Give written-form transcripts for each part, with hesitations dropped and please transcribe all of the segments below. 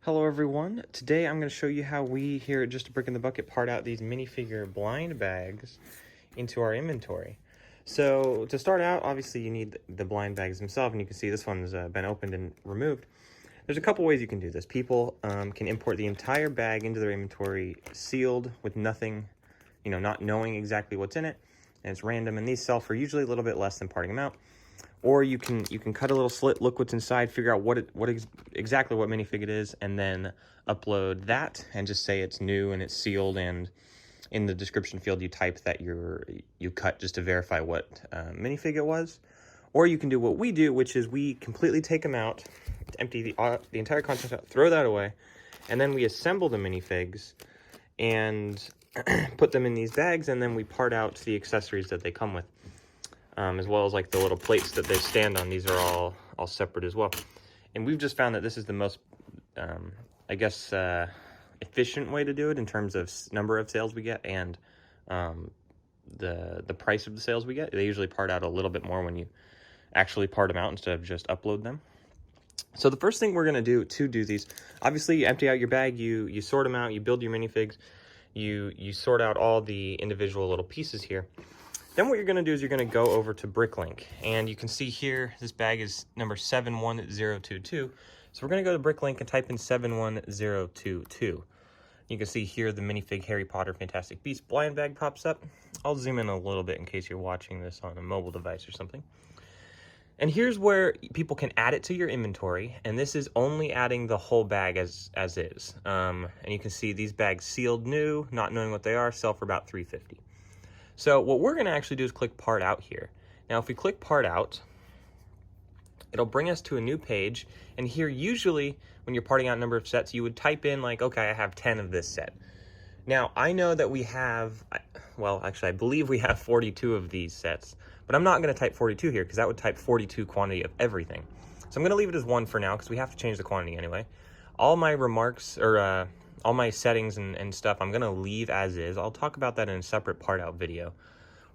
Hello everyone, today I'm going to show you how we here at Just a Brick in the Bucket part out these minifigure blind bags into our inventory. So to start out, obviously you need the blind bags themselves, and you can see this one's been opened and removed. There's a couple ways you can do this. People can import the entire bag into their inventory sealed with nothing, not knowing exactly what's in it, and it's random, and these sell for usually a little bit less than parting them out. Or you can cut a little slit, look what's inside, figure out exactly what minifig it is, and then upload that and just say it's new and it's sealed, and in the description field you type that you cut just to verify what minifig it was. Or you can do what we do, which is we completely take them out, empty the entire contents out, throw that away, and then we assemble the minifigs and put them in these bags, and then we part out the accessories that they come with. As well as like the little plates that they stand on. These are all separate as well. And we've just found that this is the most, efficient way to do it in terms of number of sales we get and the price of the sales we get. They usually part out a little bit more when you actually part them out instead of just upload them. So the first thing we're going to do these, obviously you empty out your bag, you sort them out, you build your minifigs, you sort out all the individual little pieces here. Then what you're going to do is you're going to go over to Bricklink, and you can see here this bag is number 71022. So we're going to go to Bricklink and type in 71022. You can see here the minifig Harry Potter Fantastic Beasts blind bag pops up. I'll zoom in a little bit in case you're watching this on a mobile device or something. And here's where people can add it to your inventory, and this is only adding the whole bag as is. And you can see these bags sealed new, not knowing what they are, sell for about $3.50. So what we're going to actually do is click part out here. Now if we click part out, it'll bring us to a new page, and here usually when you're parting out a number of sets, you would type in like, okay, I have 10 of this set. Now I know that we have, well actually I believe we have 42 of these sets, but I'm not going to type 42 here because that would type 42 quantity of everything. So I'm going to leave it as 1 for now because we have to change the quantity anyway. All my remarks, or all my settings and stuff, I'm going to leave as is. I'll talk about that in a separate part out video.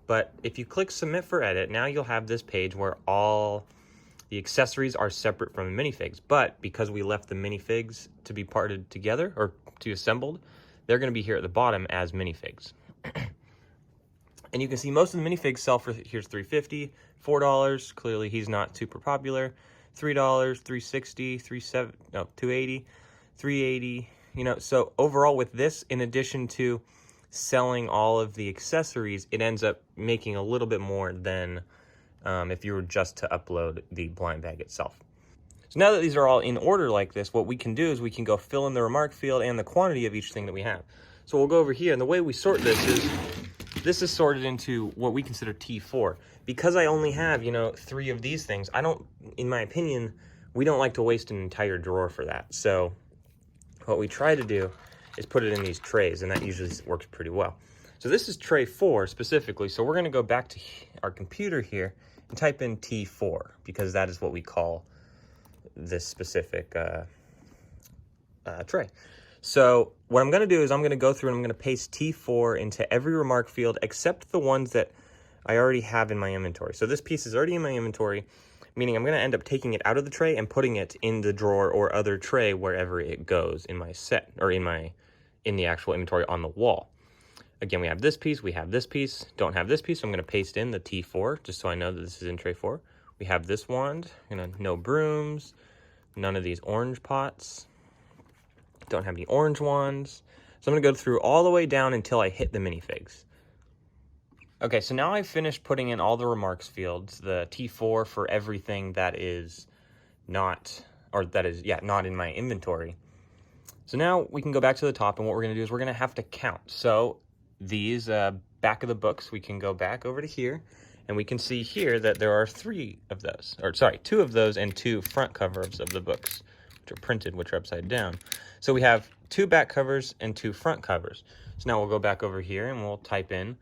But if you click submit for edit, now you'll have this page where all the accessories are separate from the minifigs. But because we left the minifigs to be parted together or to assembled, they're going to be here at the bottom as minifigs. And you can see most of the minifigs sell for, here's $3.50, $4, clearly he's not super popular, $3, $3.60, $2.80, $3.80. So overall with this, in addition to selling all of the accessories, it ends up making a little bit more than if you were just to upload the blind bag itself. So now that these are all in order like this, what we can do is we can go fill in the remark field and the quantity of each thing that we have. So we'll go over here, and the way we sort this is sorted into what we consider T4. Because I only have, 3 of these things, in my opinion, we don't like to waste an entire drawer for that. So what we try to do is put it in these trays, and that usually works pretty well. So this is tray 4 specifically, so we're going to go back to our computer here and type in T4, because that is what we call this specific tray. So what I'm going to do is I'm going to go through and I'm going to paste T4 into every remark field except the ones that I already have in my inventory. So this piece is already in my inventory, meaning I'm going to end up taking it out of the tray and putting it in the drawer or other tray wherever it goes in my set, or in the actual inventory on the wall. Again, we have this piece, don't have this piece, so I'm going to paste in the T4 just so I know that this is in tray 4. We have this wand, no brooms, none of these orange pots, don't have any orange wands. So I'm going to go through all the way down until I hit the minifigs. Okay, so now I've finished putting in all the remarks fields, the T4 for everything that is not in my inventory. So now we can go back to the top, and what we're going to do is we're going to have to count. So these back of the books, we can go back over to here, and we can see here that there are 2 of those and 2 front covers of the books, which are printed, which are upside down. So we have 2 back covers and 2 front covers. So now we'll go back over here and we'll type in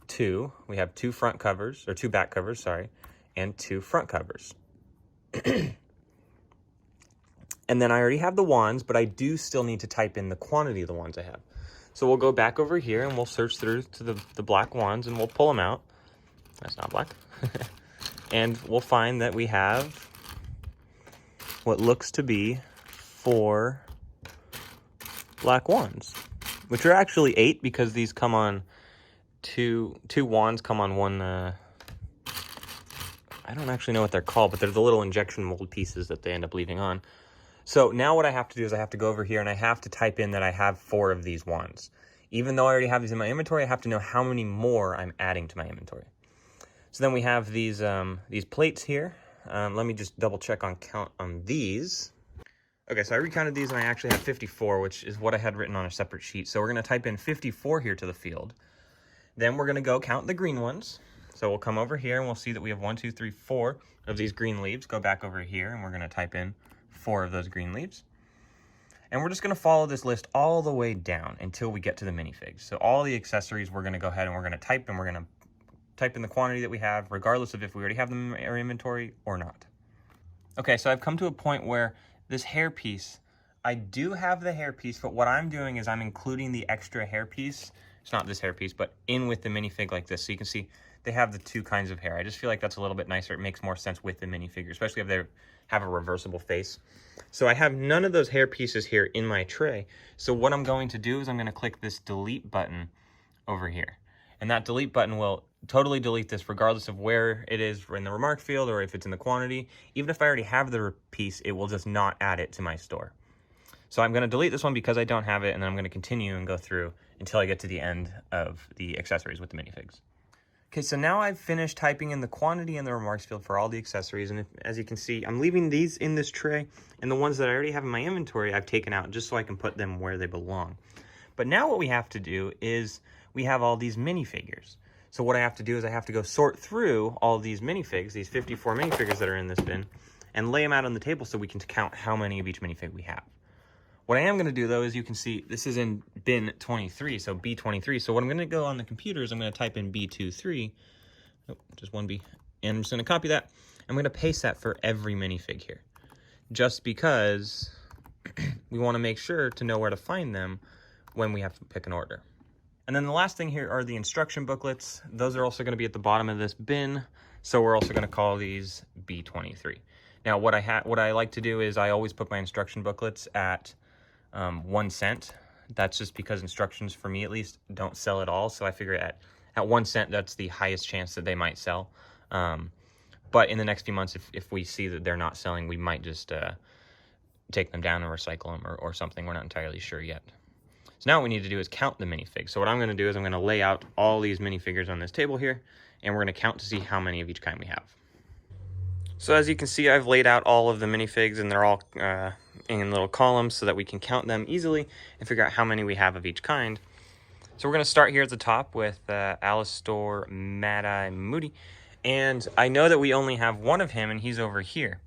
2. We have 2 front covers, or 2 back covers, sorry, and 2 front covers. And then I already have the wands, but I do still need to type in the quantity of the wands I have. So we'll go back over here and we'll search through to the black wands, and we'll pull them out. That's not black. And we'll find that we have what looks to be 4 black wands, which are actually 8 because these come on two wands come on one, I don't actually know what they're called, but they're the little injection mold pieces that they end up leaving on. So now what I have to do is I have to go over here and I have to type in that I have 4 of these wands. Even though I already have these in my inventory, I have to know how many more I'm adding to my inventory. So then we have these plates here. Let me just double check on count on these. Okay, so I recounted these and I actually have 54, which is what I had written on a separate sheet. So we're going to type in 54 here to the field. Then we're going to go count the green ones. So we'll come over here and we'll see that we have 1, 2, 3, 4 of these green leaves. Go back over here and we're going to type in 4 of those green leaves. And we're just going to follow this list all the way down until we get to the minifigs. So all the accessories we're going to go ahead and we're going to type, and we're going to type in the quantity that we have, regardless of if we already have them in our inventory or not. Okay, so I've come to a point where this hairpiece, I do have the hairpiece, but what I'm doing is I'm including the extra hairpiece. It's not this hairpiece, but in with the minifig like this. So you can see they have the 2 kinds of hair. I just feel like that's a little bit nicer. It makes more sense with the minifigure, especially if they have a reversible face. So I have none of those hair pieces here in my tray. So what I'm going to do is I'm going to click this delete button over here. And that delete button will totally delete this regardless of where it is in the remark field or if it's in the quantity. Even if I already have the piece, it will just not add it to my store. So I'm going to delete this one because I don't have it, and then I'm going to continue and go through until I get to the end of the accessories with the minifigs. Okay, so now I've finished typing in the quantity in the remarks field for all the accessories, and as you can see, I'm leaving these in this tray, and the ones that I already have in my inventory I've taken out just so I can put them where they belong. But now what we have to do is we have all these minifigures. So what I have to do is I have to go sort through all these minifigs, these 54 minifigures that are in this bin, and lay them out on the table so we can count how many of each minifig we have. What I am going to do, though, is you can see this is in bin 23, so B23. So what I'm going to go on the computer is I'm going to type in B23, just one B, and I'm just going to copy that. I'm going to paste that for every minifig here, just because we want to make sure to know where to find them when we have to pick an order. And then the last thing here are the instruction booklets. Those are also going to be at the bottom of this bin, so we're also going to call these B23. Now, what I like to do is I always put my instruction booklets at 1 cent. That's just because instructions, for me at least, don't sell at all. So I figure at 1 cent, that's the highest chance that they might sell. But in the next few months, if we see that they're not selling, we might just take them down and recycle them or something. We're not entirely sure yet. So now what we need to do is count the minifigs. So what I'm going to do is I'm going to lay out all these minifigures on this table here, and we're going to count to see how many of each kind we have. So as you can see, I've laid out all of the minifigs, and they're all in little columns so that we can count them easily and figure out how many we have of each kind. So we're going to start here at the top with Alastor, Mad-Eye, Moody. And I know that we only have one of him, and he's over here.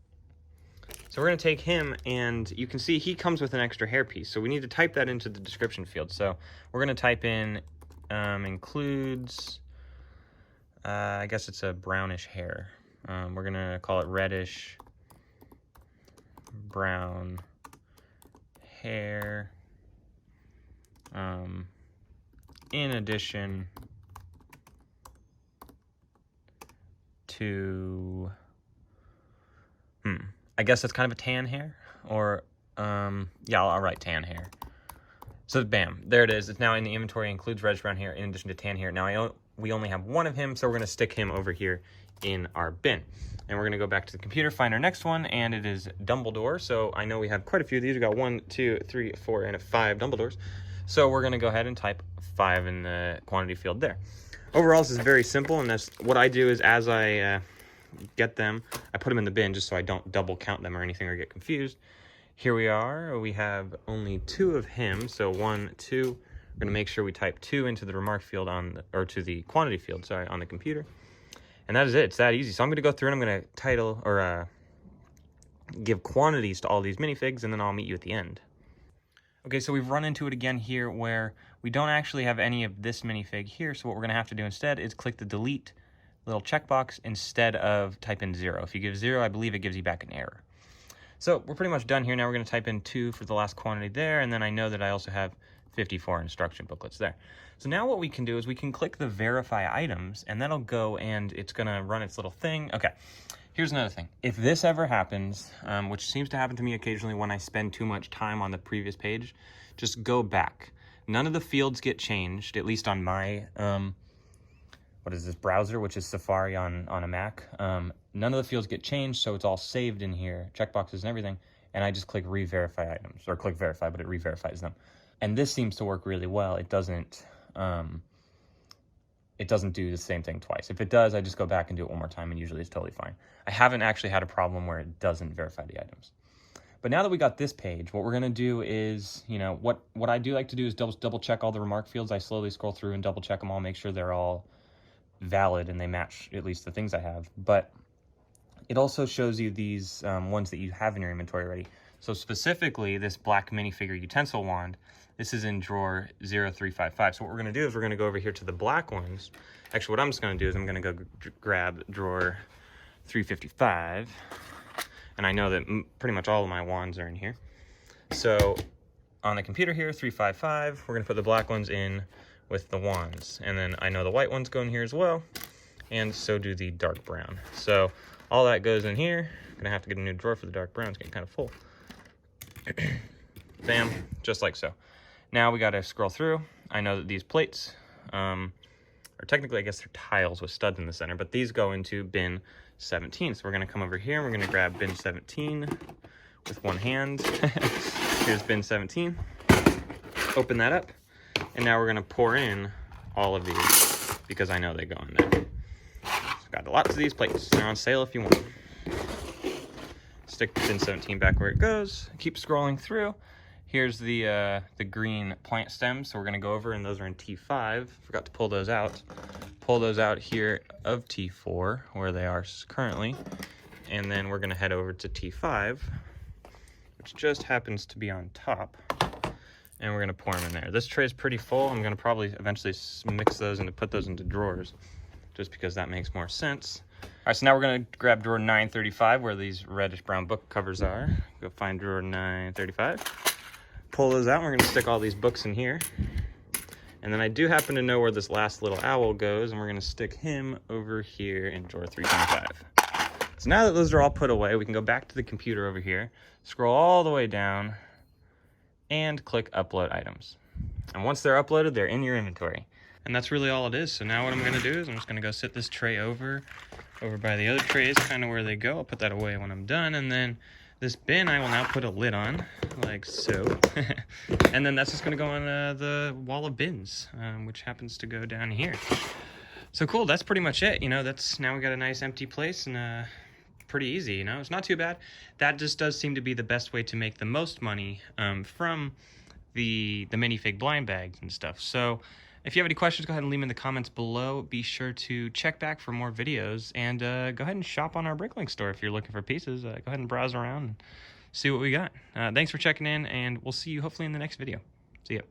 So we're going to take him, and you can see he comes with an extra hairpiece. So we need to type that into the description field. So we're going to type in includes, I guess it's a brownish hair. We're going to call it reddish brown hair, in addition to, I guess it's kind of a tan hair, or, yeah, I'll write tan hair. So bam, there it is. It's now in the inventory, includes reddish brown hair in addition to tan hair. Now we only have one of him, so we're going to stick him over here in our bin. And we're going to go back to the computer, find our next one, and it is Dumbledore. So I know we have quite a few of these. We've got 1, 2, 3, 4, and 5 Dumbledores. So we're going to go ahead and type 5 in the quantity field there. Overall, this is very simple, and that's what I do is as I get them, I put them in the bin just so I don't double count them or anything or get confused. Here we are. We have only 2 of him, so 1, 2. We're going to make sure we type 2 into the remark field or to the quantity field, sorry, on the computer. And that is it. It's that easy. So I'm going to go through and I'm going to title or give quantities to all these minifigs, and then I'll meet you at the end. Okay, so we've run into it again here where we don't actually have any of this minifig here. So what we're going to have to do instead is click the delete little checkbox instead of type in 0. If you give 0, I believe it gives you back an error. So we're pretty much done here. Now we're going to type in 2 for the last quantity there, and then I know that I also have 54 instruction booklets there. So now what we can do is we can click the verify items, and that'll go and it's going to run its little thing. Okay, Here's another thing. If this ever happens, which seems to happen to me occasionally when I spend too much time on the previous page, just go back. None of the fields get changed, at least on my, what is this, browser, which is Safari on a Mac. None of the fields get changed, so it's all saved in here, checkboxes and everything, and I just click re-verify items, or click verify, but it re-verifies them. And this seems to work really well. It doesn't do the same thing twice. If it does, I just go back and do it one more time, and usually it's totally fine. I haven't actually had a problem where it doesn't verify the items. But now that we got this page, what we're gonna do is, you know, what I do like to do is double check all the remark fields. I slowly scroll through and double check them all, make sure they're all valid and they match at least the things I have. But it also shows you these ones that you have in your inventory already. So specifically, this black minifigure utensil wand, this is in drawer 0355. So what we're gonna do is we're gonna go over here to the black ones. Actually, what I'm just gonna do is I'm gonna go grab drawer 355. And I know that pretty much all of my wands are in here. So on the computer here, 355, we're gonna put the black ones in with the wands. And then I know the white ones go in here as well. And so do the dark brown. So all that goes in here. I'm gonna have to get a new drawer for the dark brown. It's getting kind of full. Bam, just like so. Now we gotta scroll through. I know that these plates, or technically I guess they're tiles with studs in the center, but these go into bin 17. So we're gonna come over here and we're gonna grab bin 17 with one hand. Here's bin 17. Open that up. And now we're gonna pour in all of these because I know they go in there. So got lots of these plates. They're on sale if you want them. Stick bin 17 back where it goes. Keep scrolling through. Here's the green plant stems. So we're gonna go over, and those are in T5. Forgot to pull those out. Pull those out here of T4 where they are currently. And then we're gonna head over to T5, which just happens to be on top. And we're gonna pour them in there. This tray is pretty full. I'm gonna probably eventually mix those and put those into drawers just because that makes more sense. All right, so now we're gonna grab drawer 935 where these reddish brown book covers are. Go find drawer 935. Pull those out, and we're gonna stick all these books in here. And then I do happen to know where this last little owl goes, and we're gonna stick him over here in drawer 325. So now that those are all put away, we can go back to the computer over here, scroll all the way down, and click upload items. And once they're uploaded, they're in your inventory. And that's really all it is. So now what I'm gonna do is I'm just gonna go sit this tray over by the other trays, kind of where they go. I'll put that away when I'm done. And then this bin, I will now put a lid on, like so. And then that's just gonna go on the wall of bins, which happens to go down here. So cool, that's pretty much it. You know, now we got a nice empty place, and pretty easy, you know, it's not too bad. That just does seem to be the best way to make the most money from the minifig blind bags and stuff. So if you have any questions, go ahead and leave them in the comments below. Be sure to check back for more videos, and go ahead and shop on our Bricklink store if you're looking for pieces. Go ahead and browse around and see what we got. Thanks for checking in, and we'll see you hopefully in the next video. See ya.